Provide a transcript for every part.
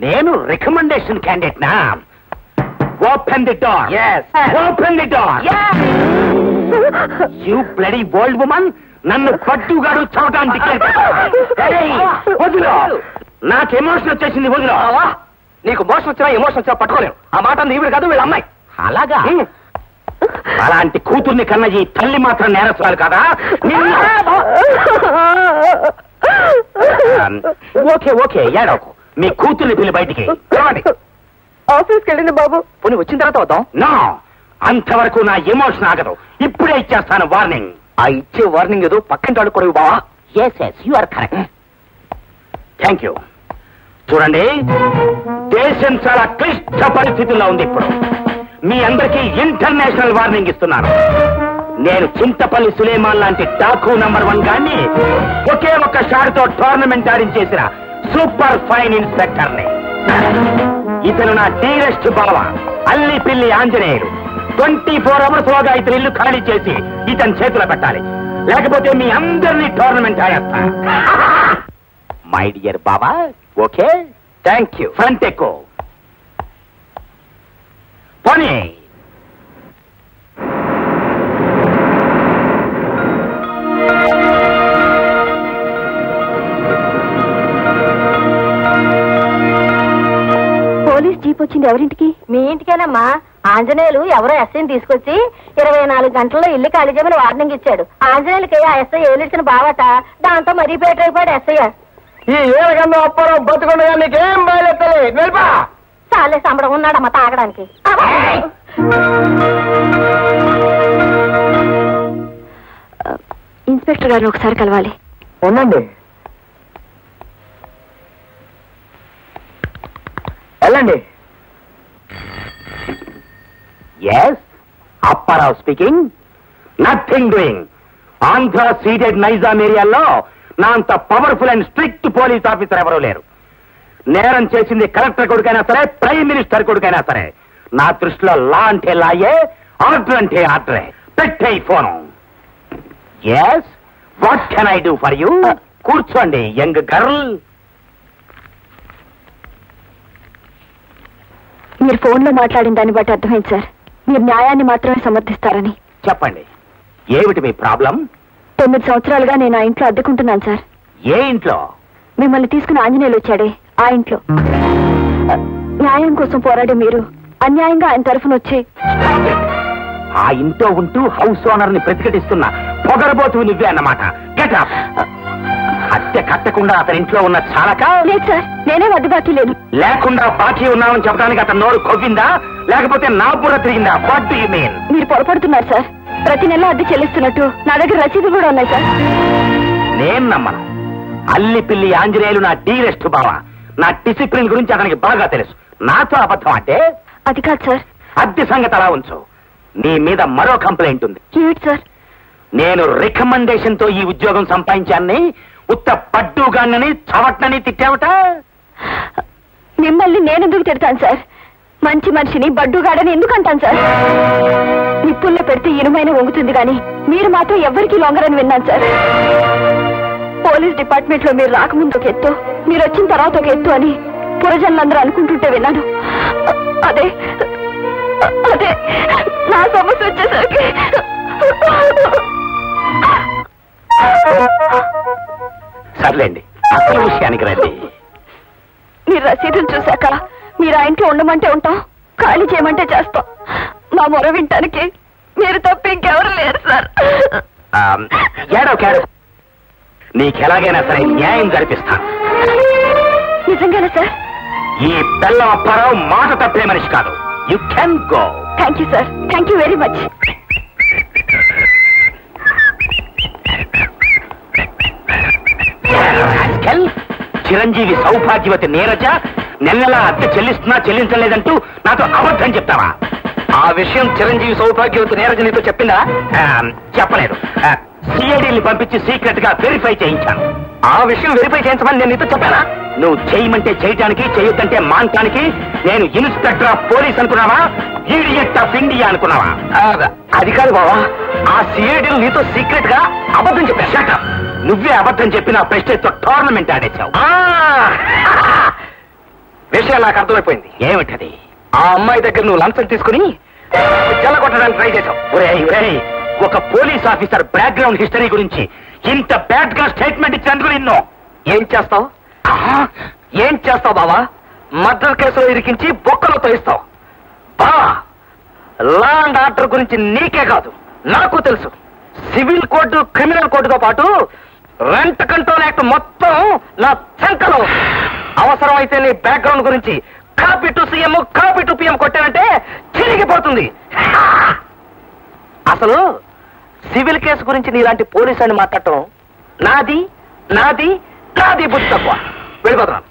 నేను recommendation candidate నా. Open the door. Open the door. You bloody old woman, నన్ను పట్టుగాడు చవటానికి వదిలో. నాకు ఎమోషన్ వచ్చేసింది, వదిలో. నీకు మోషన్ వచ్చినా ఎమోషన్ వచ్చినా పట్టుకోలేవు. ఆ మాట నీవుడు కాదు, వీళ్ళ అమ్మాయి. అలాగా? అలాంటి కూతుర్ని కన్నా ఈ తల్లి మాత్రం నేరస్తురాలు కదా. ఓకే ఓకే, ఏడవకు. మీ కూతుర్ని పిల్లి బయటికి ఆఫీస్కి వెళ్ళింది బాబు. పోనీ వచ్చిన తర్వాత అవుతాం. నో, అంతవరకు నా ఎమోషన్ ఆగదు. ఇప్పుడే ఇచ్చేస్తాను వార్నింగ్. ఆ ఇచ్చే వార్నింగ్ ఏదో పక్కింటి వాడు కూడా బావా. Yes yes, you are correct. Thank you. చూడండి, దేశం చాలా క్లిష్ట పరిస్థితుల్లో ఉంది ఇప్పుడు. మీ అందరికీ ఇంటర్నేషనల్ వార్నింగ్ ఇస్తున్నాను. నేను చింతపల్లి సులేమాన్ లాంటి డాకు నంబర్ 1 గాన్ని ఒకే ఒక్క షాట్ తో టోర్నమెంట్ ఆడించేసిన సూపర్ ఫైన్ ఇన్స్పెక్టర్ ని. ఇతను నా డీరెస్ట్ బావ అల్లి పిల్లి ఆంజనేయులు. 24 hours లోగా ఇతని ఇల్లు ఖాళీ చేసి ఇతని చేతిలో పెట్టాలి, లేకపోతే మీ అందరినీ టోర్నమెంట్ ఆడేస్తా. మై డియర్ బాబా, ఓకే? Thank you. ఫ్రంట్ ఎక్కువ పోనీ. పోలీస్ జీప్ వచ్చింది. ఎవరింటికి? మీ ఇంటికేనమ్మా. ఆంజనేయులు ఎవరో ఎస్ఐని తీసుకొచ్చి 24 గంటల్లో ఇల్లు ఖాళీ చేయమని వార్నింగ్ ఇచ్చాడు. ఆంజనేయులకి ఆ ఎస్ఐ ఏలిచ్చిన బావట. దాంతో మరీ పేటైపోయాడు ఎస్ఐ. ఈ ఏళ్ళకన్నా అప్పారం బతుకుండగా నీకేం బయలుదేరలే. నిలిపా చాలే సంబడం ఉన్నాడమ్మా తాగడానికి. ఇన్స్పెక్టర్ గారు ఒకసారి కలవాలి. ఉండండి, వెళ్ళండి. Yes, Apparao speaking. Nothing doing. Andhra Ceded Nizam ఏరియాలో నా అంత powerful and strict police officer ఎవరూ లేరు. నేరం చేసింది కలెక్టర్ కొడుకైనా సరే, ప్రైమ్ మినిస్టర్ కొడుకైనా సరే. నా దృష్టిలో లా అంటే లాయే, ఆర్డర్ అంటే ఆర్డరే. పెట్టే phone. Yes, what can I do for you? కూర్చోండి యంగ్ గర్ల్. మీరు ఫోన్ లో మాట్లాడిన దాన్ని బట్టి అర్థమైంది సార్, మీరు న్యాయాన్ని మాత్రమే సమర్థిస్తారని. చెప్పండి, ఏమిటి మీ ప్రాబ్లం? 9 సంవత్సరాలుగా నేను ఆ ఇంట్లో అద్దెకుంటున్నాను సార్. ఏ ఇంట్లో? మిమ్మల్ని తీసుకుని ఆంజనేయులు వచ్చాడే ఆ ఇంట్లో. న్యాయం కోసం పోరాడే మీరు అన్యాయంగా ఆయన తరఫున వచ్చి ఆ ఇంట్లో ఉంటూ హౌస్ ఓనర్ ని ప్రతిఘటిస్తున్న పొగరబోతు నువ్వే అన్నమాట. Get up. అద్దె కట్టకుండా అతని ఇంట్లో ఉన్న చాలక? లేదు సార్, నేనే వద్దు బాకీ లేదు. లేకుండా బాకీ ఉన్నామని చెప్పడానికి అతను నోరు కొవ్విందా, లేకపోతే నా బుర్ర తిరిగిందా? What do you mean? మీరు పొరపడుతున్నారు సార్. ప్రతి నెల అద్దె చెల్లిస్తున్నట్టు నా దగ్గర రసీదులు కూడా ఉన్నాయి సార్. నేను నమ్మను. అల్లి పిల్లి ఆంజనేయులు నా డీరెస్ట్ బావ. నా డిసిప్లిన్ గురించి అతనికి బాగా తెలుసు. నాతో అబద్ధం అంటే? అది కాదు సార్. అద్దె సంగతి అలా ఉంచు. నీ మీద మరో కంప్లైంట్ ఉంది. ఏమిటి సార్? నేను రికమెండేషన్ తో ఈ ఉద్యోగం సంపాదించాన్ని ఉత్త పట్టుగానని చవట్నని తిట్టావట. మిమ్మల్ని నేనెందుకు తిడతాను సార్? మంచి మనిషిని బడ్డుగాడని ఎందుకు అంటాను సార్? నిప్పుల్లో పెడితే ఇనుమైన వంగుతుంది కానీ మీరు మాత్రం ఎవ్వరికీ లొంగరని విన్నాను సార్. పోలీస్ డిపార్ట్మెంట్ లో మీరు రాకముందు ఒక ఎత్తు, మీరు వచ్చిన తర్వాత ఒక ఎత్తు అని పురజనులందరూ అనుకుంటుంటే విన్నాను. అదే అదే నా సమస్య వచ్చేసరికి సర్లేండి, అసలు విషయానికి రండి. మీరు రసీదులు చూశాక మీరు ఆ ఇంట్లో ఉండమంటే ఉంటాం, ఖాళీ చేయమంటే చేస్తాం. మా మొర వింటానికి మీరు తప్ప ఇంకెవరు లేరు సార్. ఏడో నీకెలాగైనా సరే న్యాయం జరిపిస్తాను. నిజంగానే సార్? ఈ బెల్లం అప్పారావు మాట తప్పే మనిషి కాదు. You can go. Thank you sir, thank you very much. చిరంజీవి సౌభాగ్యవతి నీరజ నెలలా అద్దె చెల్లిస్తున్నా చెల్లించలేదంటూ నాతో అబద్ధం చెప్తావా? ఆ విషయం చిరంజీవి సౌభాగ్యవతి నీరజ నీతో చెప్పిందా? చెప్పలేదు. సిఐడిని పంపించి సీక్రెట్ గా వెరిఫై చేయించాను. ఆ విషయం వెరిఫై చేయించమని నేను నీతో చెప్పానా? నువ్వు చేయమంటే చేయటానికి, చేయొద్దంటే మానటానికి నేను ఇన్స్పెక్టర్ ఆఫ్ పోలీస్ అనుకున్నావా? ఈడియట్ ఆఫ్ ఇండియా అనుకున్నావా? అది కాదు బావా, ఆ సిఐడిని నీతో సీక్రెట్ గా అబద్ధం చెప్పా. నువ్వే అబద్ధం చెప్పి నా ప్రెస్టేజ్ తో టోర్నమెంట్ ఆడేశావు. విషయం నాకు అర్థమైపోయింది. ఏమిటది? ఆ అమ్మాయి దగ్గర నువ్వు లంచం తీసుకుని చెల్లగొట్టడానికి ట్రై చేశావు. ఒరేయ్, ఒక పోలీస్ ఆఫీసర్ బ్యాక్గ్రౌండ్ హిస్టరీ గురించి ఇంత బ్యాడ్ గా స్టేట్మెంట్ ఇచ్చినందుకు నిన్ను ఏం చేస్తావు? ఏం చేస్తావు బావా? మర్డర్ కేసులో ఇరికించి బొక్కలో తోయిస్తావు. బావా, లా అండ్ ఆర్డర్ గురించి నీకే కాదు నాకు తెలుసు. సివిల్ కోడ్, క్రిమినల్ కోడ్తో పాటు రెంట్ కంట్రోల్ యాక్ట్ మొత్తం నా చంకలో. అవసరమైతే నీ బ్యాక్గ్రౌండ్ గురించి copy to CM, copy to PM కొట్టానంటే చిరిగిపోతుంది. అసలు సివిల్ కేసు గురించి నీలాంటి పోలీసు అని మాట్లాడటం నాది నాది నాది బుద్ధి తక్కువ. వెళ్ళిపోతున్నాను.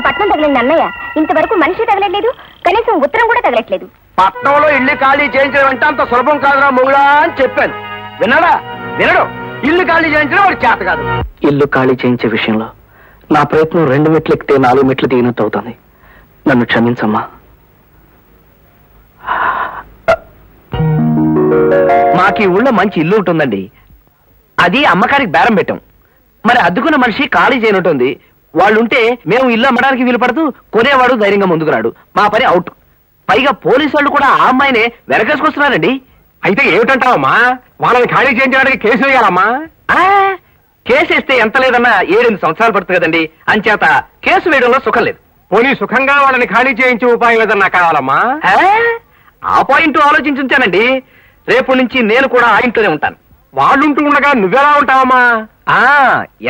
పట్నం తగిలింది అన్నయ్య. ఇంతవరకు మనిషి తగలట్లేదు, కనీసం ఉత్తరం కూడా తగలట్లేదు. పట్నంలో ఇల్లు ఖాళీ చేయించడం అంటే అంత సులభం కాదురా మొగుడా అని చెప్పాను. విన్నాడా? వినడు. ఇల్లు ఖాళీ చేయించడం వాడు చేత కాదు. ఇల్లు ఖాళీ చేయించే విషయంలో నా ప్రయత్నం 2 మెట్లు ఎక్కితే 4 మెట్లు దిగినట్టు అవుతుంది. నన్ను క్షమించమ్మా. మాకు ఈ ఊళ్ళో మంచి ఇల్లు ఉంటుందండి. అది అమ్మకానికి బేరం పెట్టాం. మరి అద్దుకున్న మనిషి ఖాళీ చేయనట్టుంది. వాళ్ళుంటే మేము ఇల్లు అమ్మడానికి వీలు పడుతూ కొనేవాడు ధైర్యంగా ముందుకున్నాడు. మా పని అవుట్. పైగా పోలీసు వాళ్ళు కూడా ఆ అమ్మాయినే వెనకేసుకొస్తున్నారండి. అయితే ఏమిటంటావమ్మా? వాళ్ళని ఖాళీ చేయించడానికి కేసు వేయాలమ్మా? కేసు వేస్తే ఎంత లేదన్నా 7-8 సంవత్సరాలు పడుతుంది కదండి. అంచేత కేసు వేయడంలో సుఖం లేదు. పోనీ సుఖంగా వాళ్ళని ఖాళీ చేయించే ఉపాయం ఏదన్నా కావాలమ్మా? ఆ పాయింట్ ఆలోచించుంచానండి. రేపు నుంచి నేను కూడా ఆ ఇంట్లోనే ఉంటాను. వాళ్ళుంటూ ఉండగా నువ్వెలా ఉంటావమ్మా?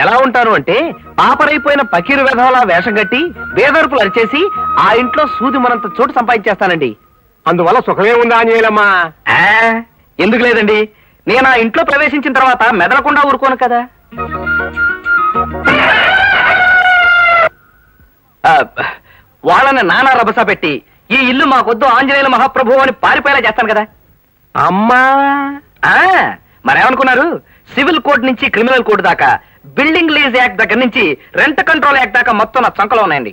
ఎలా ఉంటాను అంటే పాపరైపోయిన పకీరు వెధవలా వేషం కట్టి బేదరుపులు అరిచేసి ఆ ఇంట్లో సూది మనంత చోటు సంపాదించేస్తానండి. అందువల్ల సుఖమే ఉందా అని ఎందుకు లేదండి. నేను ఆ ఇంట్లో ప్రవేశించిన తర్వాత మెదలకుండా ఊరుకోను కదా. వాళ్ళని నానా రభస పెట్టి ఈ ఇల్లు మాకొద్దు ఆంజనేయుల మహాప్రభు అని పారిపోయేలా చేస్తాను కదా. అమ్మా, మరేమనుకున్నారు? సివిల్ కోడ్ నుంచి క్రిమినల్ కోడ్ దాకా, బిల్డింగ్ లీజ్ యాక్ట్ దగ్గర నుంచి రెంట్ కంట్రోల్ యాక్ట్ దాకా మొత్తం నా చంకలో ఉన్నాయండి.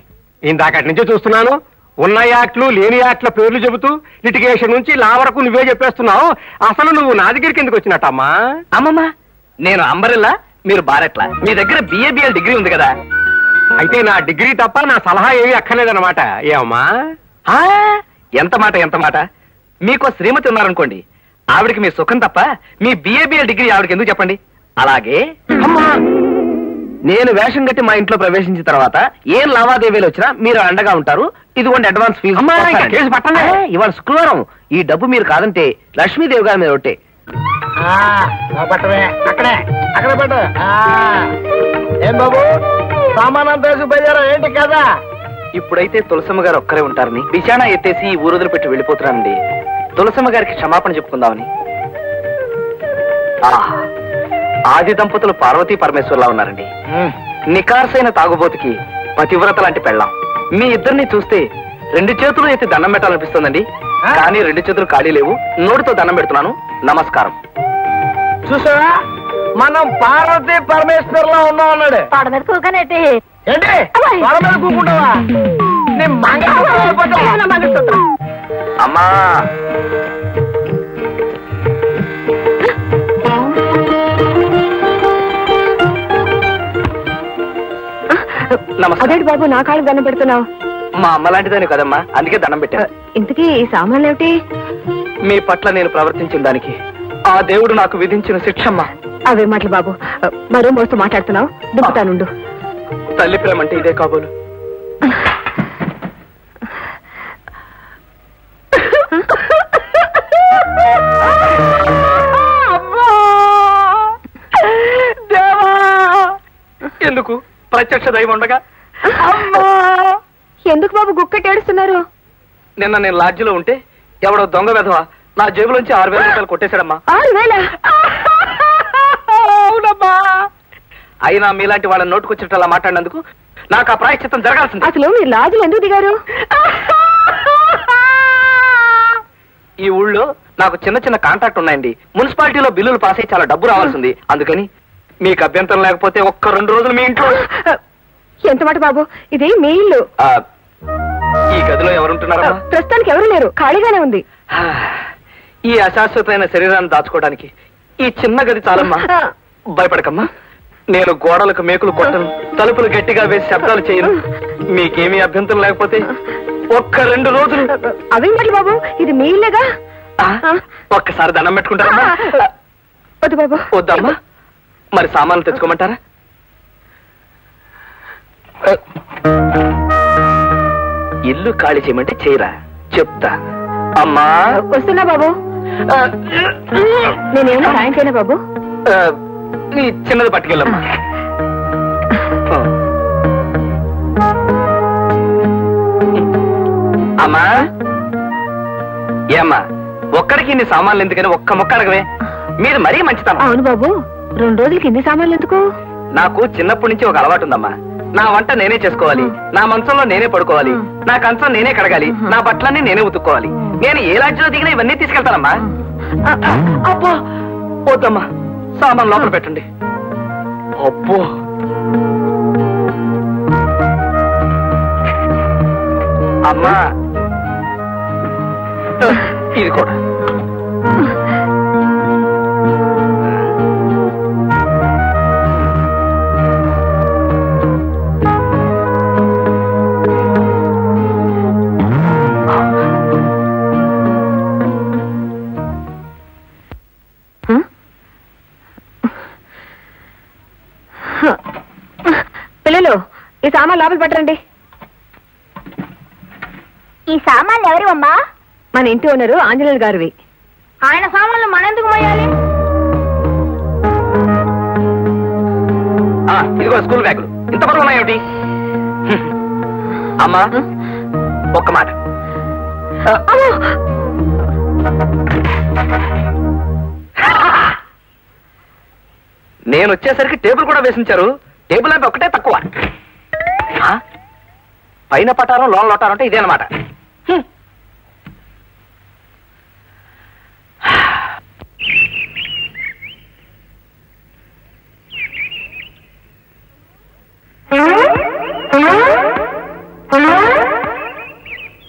ఇందాకటి నుంచే చూస్తున్నాను. ఉన్న యాక్ట్లు లేని యాక్ట్ల పేర్లు చెబుతూ లిటిగేషన్ నుంచి లా వరకు నువ్వే చెప్పేస్తున్నావు. అసలు నువ్వు నా దగ్గరికి ఎందుకు వచ్చినట్టమ్మా? అమ్మమ్మా, నేను అంబరిల్లా, మీరు బారెట్లా. మీ దగ్గర BABL డిగ్రీ ఉంది కదా. అయితే నా డిగ్రీ తప్ప నా సలహా ఏమీ అక్కర్లేదన్నమాట. ఏమమ్మా? ఎంత మాట, ఎంత మాట. మీకు శ్రీమతి ఉన్నారనుకోండి, ఆవిడికి మీ సుఖం తప్ప మీ BABL డిగ్రీ ఆవిడకి ఎందుకు చెప్పండి. అలాగే అమ్మా, నేను వేషం కట్టి మా ఇంట్లో ప్రవేశించిన తర్వాత ఏం లావాదేవీలు వచ్చినా మీరు అండగా ఉంటారు. ఇదిగోండి అడ్వాన్స్ ఫీజు. కేసు పట్టండి. ఇవాళ శుక్రవారం. ఈ డబ్బు మీరు కాదంటే లక్ష్మీదేవి గారి మీద ఒట్టే. అక్కడే అక్కడ పెట్టు. ఏం బాబు, సామానం పేసి బయలుదేరా ఏంటి కదా? ఇప్పుడైతే తులసమ్మ గారు ఒక్కరే ఉంటారని బిచానా ఎత్తేసి ఈ ఊరుదులు పెట్టి వెళ్ళిపోతున్నానండి. తులసమ్మ గారికి క్షమాపణ చెప్పుకుందామని. ఆది దంపతులు పార్వతీ పరమేశ్వర్లా ఉన్నారండి. నికార్సైన తాగుబోతుకి పతివ్రత లాంటి పెళ్ళాం. మీ ఇద్దరిని చూస్తే 2 చేతులు ఎత్తి దండం పెట్టాలనిపిస్తుందండి. కానీ 2 చేతులు ఖాళీ లేవు. నోటితో దండం పెడుతున్నాను. నమస్కారం. చూసావా, మనం పార్వతీ పరమేశ్వర్లా ఉన్నాం అన్నాడు. తోడ మీద కూకనేటి ఏంటి వాళ్ళ మీద కూకుంటావా? నీ మంగళసూత్రం అమ్మా, అదేంటి బాబు నా కాళ్ళకి దండం పెడుతున్నావు? మా అమ్మ లాంటిదని కదమ్మా, అందుకే దండం పెట్టాను. ఇంతకీ ఈ సామాన్లు ఏమిటి? మీ పట్ల నేను ప్రవర్తించిన దానికి ఆ దేవుడు నాకు విధించిన శిక్షమ్మా. అవే మాటలు బాబు, మరో మోస్తూ మాట్లాడుతున్నావు. దుక్కుతానుండు. తల్లి ప్రేమ అంటే ఇదే కాబోలు. ఎందుకు? ప్రత్యక్ష దైవం ఉండగా. ఎందుకు బాబు గుక్కటి ఏడుస్తున్నారు? నిన్న నేను లాడ్జిలో ఉంటే ఎవడో దొంగ వెధవ నా జేబులోంచి 6,000 రూపాయలు కొట్టేశాడమ్మా. 6,000? అవునమ్మా. అయినా మీలాంటి వాళ్ళని నోటుకొచ్చినట్టు అలా మాట్లాడినందుకు నాకు ఆ ప్రాయశ్చిత్తం జరగాల్సింది. అసలు మీరు లాడ్జిలో ఎందుకు దిగారు? ఈ ఊళ్ళో నాకు చిన్న చిన్న కాంట్రాక్ట్ ఉన్నాయండి. మున్సిపాలిటీలో బిల్లులు పాస్ అయ్యి చాలా డబ్బు రావాల్సింది. అందుకని మీకు అభ్యంతరం లేకపోతే ఒక్క 2 రోజులు మీ ఇంట్లో. ఎంత మాట బాబు, ఇది మీ ఇల్లు. ఈ గదిలో ఎవరుంటున్నారా? ప్రస్తుతానికి ఎవరు లేరు, ఖాళీగానే ఉంది. ఈ అశాశ్వతమైన శరీరాన్ని దాచుకోవడానికి ఈ చిన్న గది చాలమ్మా. భయపడకమ్మా, నేను గోడలకు మేకులు కొట్టను, తలుపులు గట్టిగా వేసి శబ్దాలు చేయను. మీకేమీ అభ్యంతరం లేకపోతే ఒక్క 2 రోజులు. అవేంటి బాబు, ఇది మీ ఇల్లేగా. ఒక్కసారి దండం పెట్టుకుంటారమ్మా. వద్దు బాబు. వద్దమ్మా, మరి సామాన్లు తెచ్చుకోమంటారా? ఇల్లు ఖాళీ చేయమంటే చేయరా, చెప్తా. అమ్మా వస్తున్నా బాబు. నేనేమన్నా సాయం చేయనా బాబు? నీ చిన్నది పట్టుకెళ్ళమ్మా. అమ్మా ఏమ్మా, ఒక్కడికి ఇన్ని సామాన్లు ఎందుకని ఒక్క మొక్క అడగవే. మీరు మరీ మంచితనం. అవును బాబు, 2 రోజులకి ఇన్ని సామాన్లు ఎందుకు? నాకు చిన్నప్పటి నుంచి ఒక అలవాటు ఉందమ్మా. నా వంట నేనే చేసుకోవాలి, నా మంచంలో నేనే పడుకోవాలి, నా కంచం నేనే కడగాలి, నా బట్టలన్నీ నేనే ఉతుక్కోవాలి. నేను ఏ లాడ్జిలో దిగినా ఇవన్నీ తీసుకెళ్తానమ్మా. అబ్బో వద్దమ్మా, సామాన్ లోపల పెట్టండి. అబ్బో అమ్మా, ఇది కూడా. పిల్లలు, ఈ సామాన్ లోపల పెట్టండి. ఈ సామాన్లు ఎవరి అమ్మా? మన ఇంటి ఓనరు ఆంజనేయులు గారివి. ఆయన సామాన్లు మనెందుకు మోయాలి? ఇదిగో స్కూల్ బ్యాగులు. ఇంత బరువు ఉన్నాయేమిటి? అమ్మా ఒక్క మాట. నేను వచ్చేసరికి టేబుల్ కూడా వేసించారు. టేబుల్ అంటే ఒకటే తక్కువ. పైన పటారం లోన్ లోటారం అంటే ఇదే అనమాట.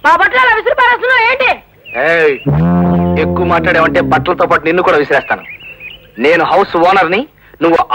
మా బట్టలు విసిరి పారేస్తున్నావు ఏంటి? ఎక్కువ మాట్లాడావంటే బట్టలతో పాటు నిన్ను కూడా విసిరేస్తాను. నేను హౌస్ ఓనర్ని, నువ్వు